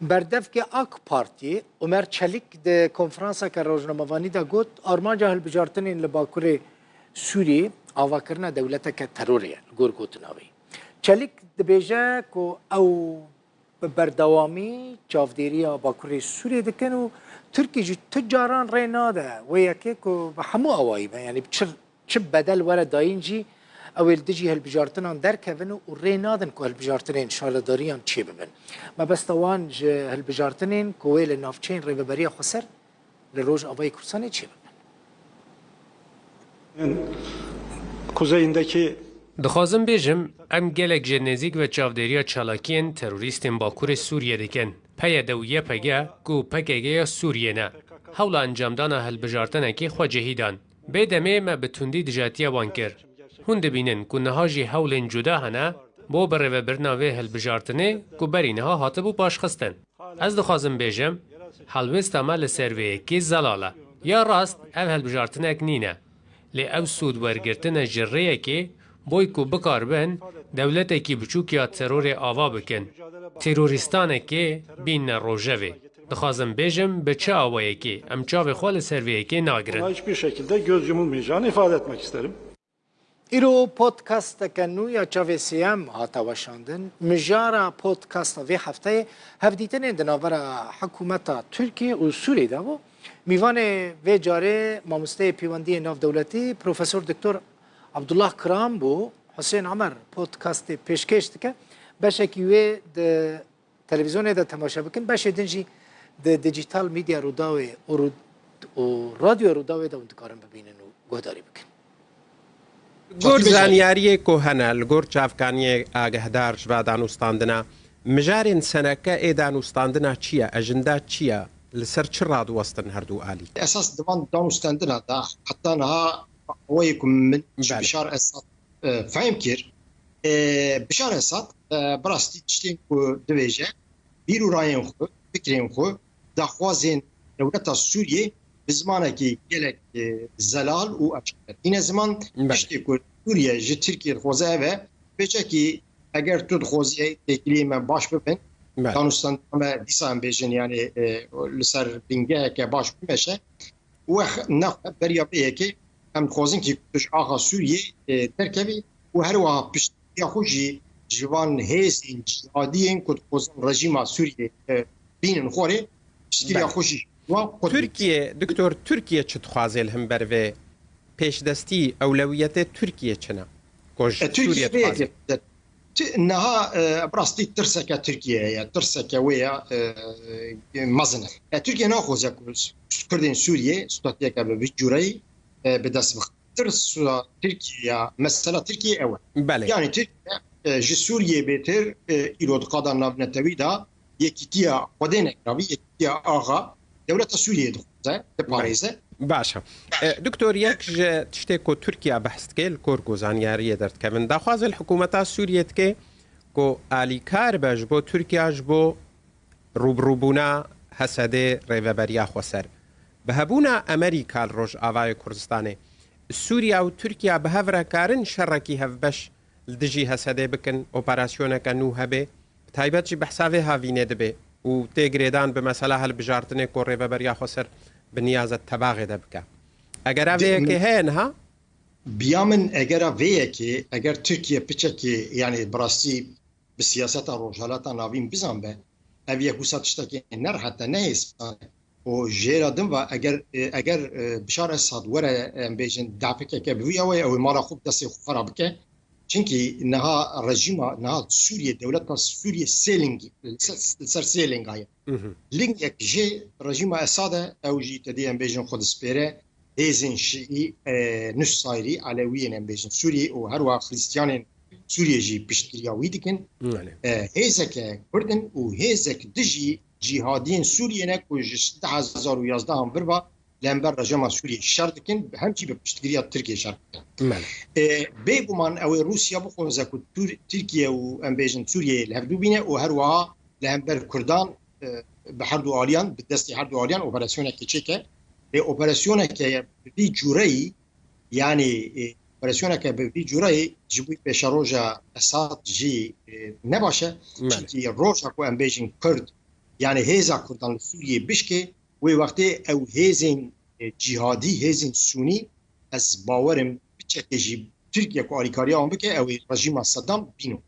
بردف که آک پارتی عمر چلیک ده کنفرانسا که روزنامه‌وانی دا گفت آرمانجا هلبجارتن این لباکور سوری آوا کرنا دولتا که تروریه گور گوتناوی چلیک دبیجه که او بردوامی چافدیریا باکور سوری دکن و ترکی جو تجاران ری ناده و یکی که همو اوایی یعنی چه بدل ورد داینجی اول دجی هالبجارتنان در کهون و ری نادن که هالبجارتنین شالداریان چی ببن ما بس توان جه هالبجارتنین که ویل نافچین ری ببری خسر لروج آبای کرسانی چی ببن kuzeyindeki دخوازم بیجم ام گلک جنزیک و چاودریا چالاکین تروریستین باکور سوریه دکن پیا دویه پگه گو پگه سوریه نه حول انجامدان هالبجارتنه که خو جهیدان بدمه ما بتوندی دجاتیا وانکر هون دبینن که نهاجی حول جدا هنه بو بره و برناوه هالبجارتنه که برینها هاتبو پاشخستن از دخوازم بیجم حلوست عمل سرویه که زلاله یا راست او هالبجارتنه اکنینه لی او سود ورگرتن جریه که بوی کو بکار بن دولت کی بچوکیا ترور آوا بکن تروریستانه که بین روژوی دخوازم بیجم به چه آوایه که ام چاوی خوال سرویه که ناگرن hiçbir şekilde göz yumulmayacağını ifade etmek isterim. ایرو پودکاست کنو یا چاوی سیم هاتا وشاندن مجارا پودکاست وی هفته هفدیتن دناور حکومت ترکیه و سوریه داو میوان وی جاره مامسته پیوندی ناف دولتی پروفسور دکتر عبدالله کرام بو حسین عمر پودکاست پیشکش که باشه که وی ده تلویزیون ده تماشا بکن باشه دنجی ده دیجیتال میدیا رو داوی و رادیو رو داوی ده اندکارم ببینن و گهداری بکن گور زانیاری کوهنال گور چافکانی آگهدار جوا دانوستاندنا مجارین سنکه ای دانوستاندنا چیه اجندا چیه لسر چراد وستن هردو آلی اساس دوان دانوستاندنا دا حتی نها ويكم من بشار اسد فهم كير بشار اسد براستي تشتين كو دويجه بيرو راين خو فكرين خو داخوازين دولة سوريا بزمانه كي جلك زلال و اشكال این زمان تشتي كو سوريا جي تركيا خوزه و بچكي اگر تو خوزه تكليم باش ببن دانوستان ما ديسان بيجن يعني لسر بنگه که باش بمشه و نخ بريا بيكي هم خوازن که پیش آقا سوریه ترکبی و هر وقت پیش یا خوشی جوان هست این جهادی این که خوازن رژیم سوریه بینن خوره پیش یا خوشی ترکیه دکتر ترکیه چه تخوازل هم بروه پیش دستی اولویت ترکیه چنه سوریه تخوازل نها براستي ترسكة تركيا ترسكة ويا مزنة تركيا ناخذ كردين سوريا ستاتيا بجوري بدست ترس تركيا مثلا تركيا اول بله. يعني تركيا جي سوريا بيتر ايرود قادر نبنتوي دا يكيتيا قدين اقربي يكيتيا اغا دولة سوريا دخوزه باريزه باشا دكتور يك تشتكو تركيا بحث كيل كوركو زانياريه درت كمن داخواز الحكومه السوريه كي كو الي كار بجبو تركيا جبو روبروبونا حسده ريفبريا خسر بهبونا امريكا الروج اوای كردستاني سوريا و تركيا بهفرا كارن شركي هفبش لدجي حسده بكن اوبراسيونا كنو هبه تايبت جي بحسابه هاوينه دبه و تيغريدان بمساله البجارتنه كو ريفبريا خسر بنیازت تباغ دبکه اگر اوه که هن ها بیامن اگر اوه که اگر ترکیه پچه که یعنی براستی به سیاست روجالات ناوین بزن به اوه حساتشتا که نر حتی نه اسپانه و جیرادم و اگر بشار اساد وره بیجن دعپکه که بوی او مالا خوب دستی خوب خراب که چونکی نها رژیما نها سوریه دولت سوریه سیلینگ سر سیلینگ های لینگ یک جه رژیما اساده او جی تدی ام بیجن خود سپیره هیزن شیعی نصایری علویین ام بیجن سوریه و هر واقع خریستیان سوریه جی پشتگیری ویدکن هیزک کردن و هیزک دجی جهادین سوریه نکوش 2011 هم بروا لامبر رژیم سوریه شرطکن همچی به پشتگیری ترکیه شرط بيبومان او روسيا بخون زكو تركيا وامبيجن سوريا لهبدو بينا وهروا لهمبر كردان بحردو آليان بالدستي حردو آليان اوبراسيونا كيتشيكا اوبراسيونا كي بي جوري يعني اوبراسيونا كي بي جوري جبوي بشروجا اساد جي نباشه كي روجا كو امبيجن كرد يعني هيزا كردان سوريا بشكي ووقتي او هيزين جهادي هيزين سوني از باورم بچكي جي تركيا كو اليكاريا بك او رژيم صدام بينو